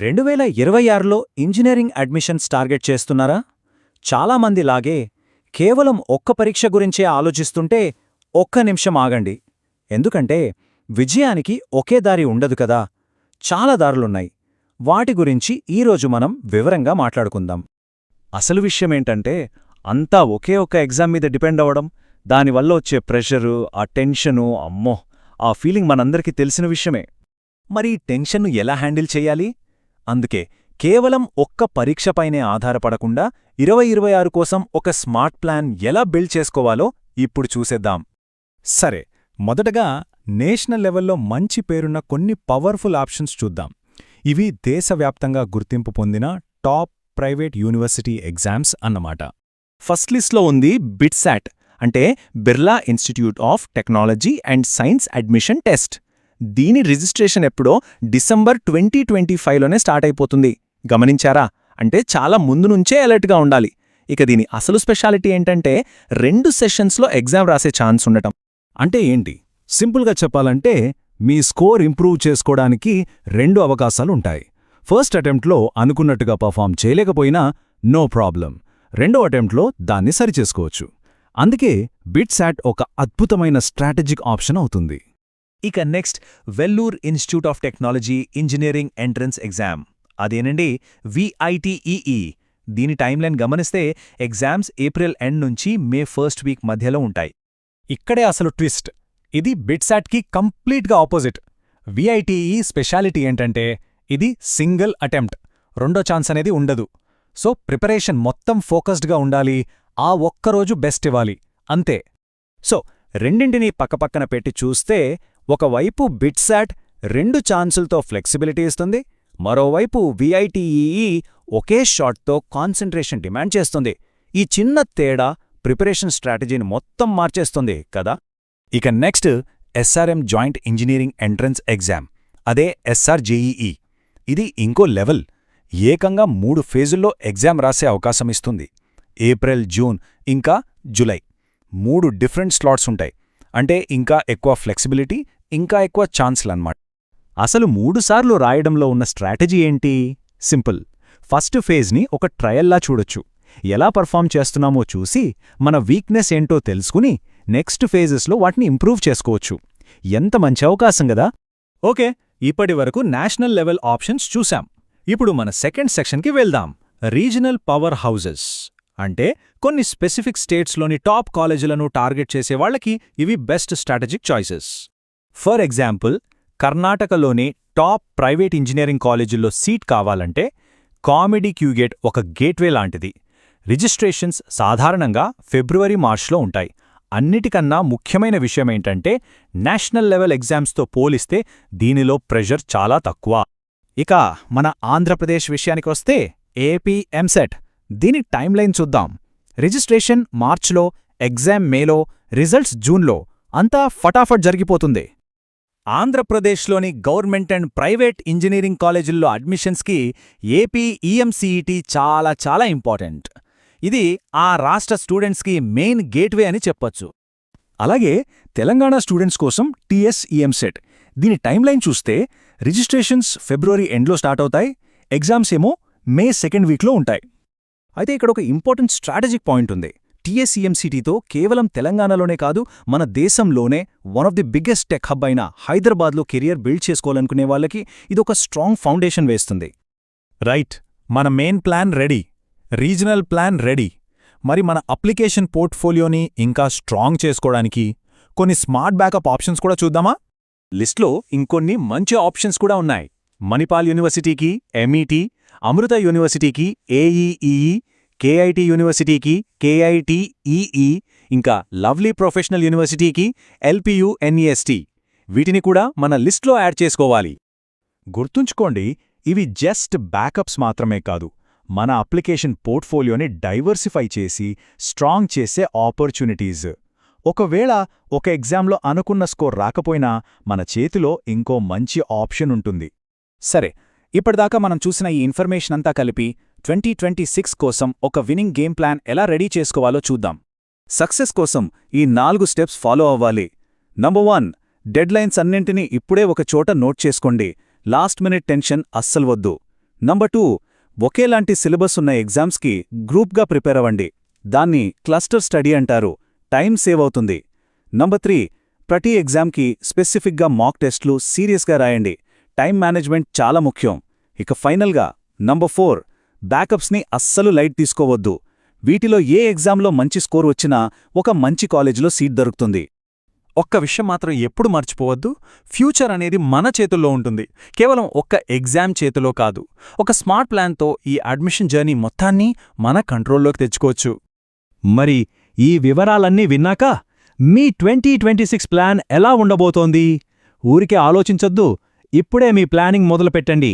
2026లో engineering admissions target చేస్తున్నారా? చాలామందిలాగే కేవలం ఒక్క పరీక్ష గురించే ఆలోచిస్తుంటే ఒక్క నిమిషం ఆగండి. ఎందుకంటే విజయానికి ఒకే దారి ఉండదు కదా, చాలా దారులున్నాయి. వాటి గురించి ఈరోజు మనం వివరంగా మాట్లాడుకుందాం. అసలు విషయమేంటంటే అంతా ఒకే ఒక్క ఎగ్జామ్ మీద డిపెండ్ అవ్వడం, దానివల్ల వచ్చే ప్రెషరు, ఆ టెన్షను, అమ్మో, ఆ ఫీలింగ్ మనందరికీ తెలిసిన విషయమే. మరి టెన్షన్ను ఎలా హ్యాండిల్ చెయ్యాలి? అందుకే కేవలం ఒక్క పరీక్షపైనే ఆధారపడకుండా 2026 కోసం ఒక స్మార్ట్ ప్లాన్ ఎలా బిల్డ్ చేసుకోవాలో ఇప్పుడు చూసేద్దాం. సరే, మొదటగా నేషనల్ లెవెల్లో మంచి పేరున్న కొన్ని పవర్ఫుల్ ఆప్షన్స్ చూద్దాం. ఇవి దేశవ్యాప్తంగా గుర్తింపు పొందిన టాప్ ప్రైవేట్ యూనివర్సిటీ ఎగ్జామ్స్ అన్నమాట. ఫస్ట్ లిస్ట్లో ఉంది బిట్సాట్, అంటే Birla institute of technology and science admission test. దీని రిజిస్ట్రేషన్ ఎప్పుడో డిసెంబర్ 2025లోనే స్టార్ట్ అయిపోతుంది. గమనించారా? అంటే చాలా ముందు నుంచే అలర్ట్గా ఉండాలి. ఇక దీని అసలు స్పెషాలిటీ ఏంటంటే 2 సెషన్స్లో ఎగ్జామ్ రాసే ఛాన్స్ ఉండటం. అంటే ఏంటి? సింపుల్గా చెప్పాలంటే మీ స్కోర్ ఇంప్రూవ్ చేసుకోవడానికి 2 అవకాశాలుంటాయి. ఫస్ట్ అటెంప్ట్లో అనుకున్నట్టుగా పర్ఫామ్ చేయలేకపోయినా నో ప్రాబ్లం, రెండో అటెంప్ట్లో దాన్ని సరిచేసుకోవచ్చు. అందుకే బిట్సాట్ ఒక అద్భుతమైన స్ట్రాటజిక్ ఆప్షన్ అవుతుంది. ఇక next Vellore institute of technology engineering entrance exam, అదేనండి VITEE. దీని టైమ్లైన్ గమనిస్తే ఎగ్జామ్స్ ఏప్రిల్ ఎండ్ నుంచి మే ఫస్ట్ వీక్ మధ్యలో ఉంటాయి. ఇక్కడే అసలు ట్విస్ట్. ఇది బిట్సాట్కి కంప్లీట్గా ఆపోజిట్. VITEE స్పెషాలిటీ ఏంటంటే ఇది సింగిల్ అటెంప్ట్, రెండో ఛాన్స్ అనేది ఉండదు. సో ప్రిపరేషన్ మొత్తం ఫోకస్డ్గా ఉండాలి, ఆ ఒక్కరోజు బెస్ట్ ఇవ్వాలి, అంతే. సో రెండింటినీ పక్కపక్కన పెట్టి చూస్తే ఒకవైపు బిట్సాట్ 2 ఛాన్సులతో ఫ్లెక్సిబిలిటీ ఇస్తుంది, మరోవైపు VITEE ఒకే షాట్తో కాన్సంట్రేషన్ డిమాండ్ చేస్తుంది. ఈ చిన్న తేడా ప్రిపరేషన్ స్ట్రాటజీని మొత్తం మార్చేస్తుంది కదా. ఇక next SRM joint engineering entrance exam, అదే SRJEE. ఇది ఇంకో లెవెల్. ఏకంగా 3 ఫేజుల్లో ఎగ్జామ్ రాసే అవకాశమిస్తుంది. ఏప్రిల్, జూన్ ఇంకా జులై 3 డిఫరెంట్ స్లాట్స్ ఉంటాయి. అంటే ఇంకా ఎక్కువ ఫ్లెక్సిబిలిటీ, ఇంకా ఎక్కువ ఛాన్స్లన్నమాట. అసలు 3 సార్లు రాయడంలో ఉన్న స్ట్రాటజీ ఏంటి? సింపుల్. ఫస్ట్ ఫేజ్ని ఒక ట్రయల్లా చూడొచ్చు. ఎలా పర్ఫామ్ చేస్తున్నామో చూసి మన వీక్నెస్ ఏంటో తెలుసుకుని నెక్స్ట్ ఫేజెస్లో వాటిని ఇంప్రూవ్ చేసుకోవచ్చు. ఎంత మంచి అవకాశం గదా. ఓకే, ఇప్పటివరకు నేషనల్ లెవెల్ ఆప్షన్స్ చూశాం. ఇప్పుడు మన సెకండ్ సెక్షన్కి వెళ్దాం. రీజనల్ పవర్ హౌజెస్, అంటే కొన్ని స్పెసిఫిక్ స్టేట్స్లోని టాప్ కాలేజీలను టార్గెట్ చేసేవాళ్లకి ఇవి best strategic choices. For example, కర్ణాటకలోని టాప్ ప్రైవేట్ ఇంజనీరింగ్ కాలేజీల్లో సీట్ కావాలంటే కామెడీ క్యూగేట్ ఒక గేట్వే లాంటిది. రిజిస్ట్రేషన్స్ సాధారణంగా ఫిబ్రవరి, మార్చ్లో ఉంటాయి. అన్నిటికన్నా ముఖ్యమైన విషయమేంటంటే నేషనల్ లెవెల్ ఎగ్జామ్స్తో పోలిస్తే దీనిలో ప్రెషర్ చాలా తక్కువ. ఇక మన ఆంధ్రప్రదేశ్ విషయానికొస్తే ఏపీ ఎంసెట్. దీని టైమ్లైన్ చూద్దాం. రిజిస్ట్రేషన్ మార్చ్లో, ఎగ్జామ్ మేలో, రిజల్ట్స్ జూన్లో. అంతా ఫటాఫట్ జరిగిపోతుంది. ఆంధ్రప్రదేశ్లోని గవర్నమెంట్ అండ్ ప్రైవేట్ ఇంజనీరింగ్ కాలేజీల్లో అడ్మిషన్స్కి ఏపీ EMCET చాలా చాలా ఇంపార్టెంట్. ఇది ఆ రాష్ట్ర స్టూడెంట్స్కి మెయిన్ గేట్వే అని చెప్పొచ్చు. అలాగే తెలంగాణ స్టూడెంట్స్ కోసం TSEMSET. దీని టైమ్లైన్ చూస్తే రిజిస్ట్రేషన్స్ ఫిబ్రవరి ఎండ్లో స్టార్ట్ అవుతాయి, ఎగ్జామ్స్ ఏమో మే సెకండ్ వీక్లో ఉంటాయి. అయితే ఇక్కడ ఒక ఇంపార్టెంట్ స్ట్రాటజిక్ పాయింట్ ఉంది. TSEMCETతో కేవలం తెలంగాణలోనే కాదు, మన దేశంలోనే one of the biggest tech hub అయిన హైదరాబాద్లో కెరియర్ బిల్డ్ చేసుకోవాలనుకునే వాళ్ళకి ఇదొక స్ట్రాంగ్ ఫౌండేషన్ వేస్తుంది. రైట్, మన main plan ready, regional plan ready. మరి మన అప్లికేషన్ పోర్ట్ఫోలియోని ఇంకా స్ట్రాంగ్ చేసుకోవడానికి కొన్ని స్మార్ట్ బ్యాకప్ ఆప్షన్స్ కూడా చూద్దామా? లిస్ట్లో ఇంకొన్ని మంచి ఆప్షన్స్ కూడా ఉన్నాయి. మణిపాల్ యూనివర్సిటీకి MET, అమృత యూనివర్సిటీకి AEEE, KIT యూనివర్సిటీకి KITEE, ఇంకా లవ్లీ ప్రొఫెషనల్ యూనివర్సిటీకి LPU NEST. వీటిని కూడా మన లిస్ట్లో యాడ్ చేసుకోవాలి. గుర్తుంచుకోండి, ఇవి జస్ట్ బ్యాకప్స్ మాత్రమే కాదు, మన అప్లికేషన్ పోర్ట్ఫోలియోని డైవర్సిఫై చేసి స్ట్రాంగ్ చేసే ఆపర్చునిటీస్. ఒకవేళ ఒక ఎగ్జామ్లో అనుకున్న స్కోర్ రాకపోయినా మన చేతిలో ఇంకో మంచి ఆప్షన్ ఉంటుంది. సరే, ఇప్పటిదాకా మనం చూసిన ఈ ఇన్ఫర్మేషన్ అంతా కలిపి 2026 కోసం ఒక విన్నింగ్ గేమ్ ప్లాన్ ఎలా రెడీ చేసుకోవాలో చూద్దాం. సక్సెస్ కోసం ఈ 4 స్టెప్స్ ఫాలో అవ్వాలి. నంబర్ 1, డెడ్లైన్స్ అన్నింటినీ ఇప్పుడే ఒక చోట నోట్ చేసుకోండి. లాస్ట్ మినిట్ టెన్షన్ అస్సలు వద్దు. నంబర్ 2, ఒకేలాంటి సిలబస్ ఉన్న ఎగ్జామ్స్కి గ్రూప్గా ప్రిపేర్ అవ్వండి. దాన్ని క్లస్టర్ స్టడీ అంటారు. టైం సేవ్ అవుతుంది. నంబర్ 3, ప్రతి ఎగ్జామ్కి స్పెసిఫిక్గా మాక్ టెస్ట్లు సీరియస్గా రాయండి. టైం మేనేజ్మెంట్ చాలా ముఖ్యం. ఇక ఫైనల్గా నంబర్ 4, బ్యాకప్స్ని అస్సలు లైట్ తీసుకోవద్దు. వీటిలో ఏ ఎగ్జామ్లో మంచి స్కోర్ వచ్చినా ఒక మంచి కాలేజీలో సీట్ దొరుకుతుంది. ఒక్క విషయం మాత్రం ఎప్పుడు మర్చిపోవద్దు, ఫ్యూచర్ అనేది మన చేతుల్లో ఉంటుంది. కేవలం ఒక్క ఎగ్జామ్ చేతిలో కాదు. ఒక స్మార్ట్ ప్లాన్తో ఈ అడ్మిషన్ జర్నీ మొత్తాన్ని మన కంట్రోల్లోకి తెచ్చుకోవచ్చు. మరి ఈ వివరాలన్నీ విన్నాక మీ 2026 ప్లాన్ ఎలా ఉండబోతోంది? ఊరికే ఆలోచించొద్దు, ఇప్పుడే మీ ప్లానింగ్ మొదలుపెట్టండి.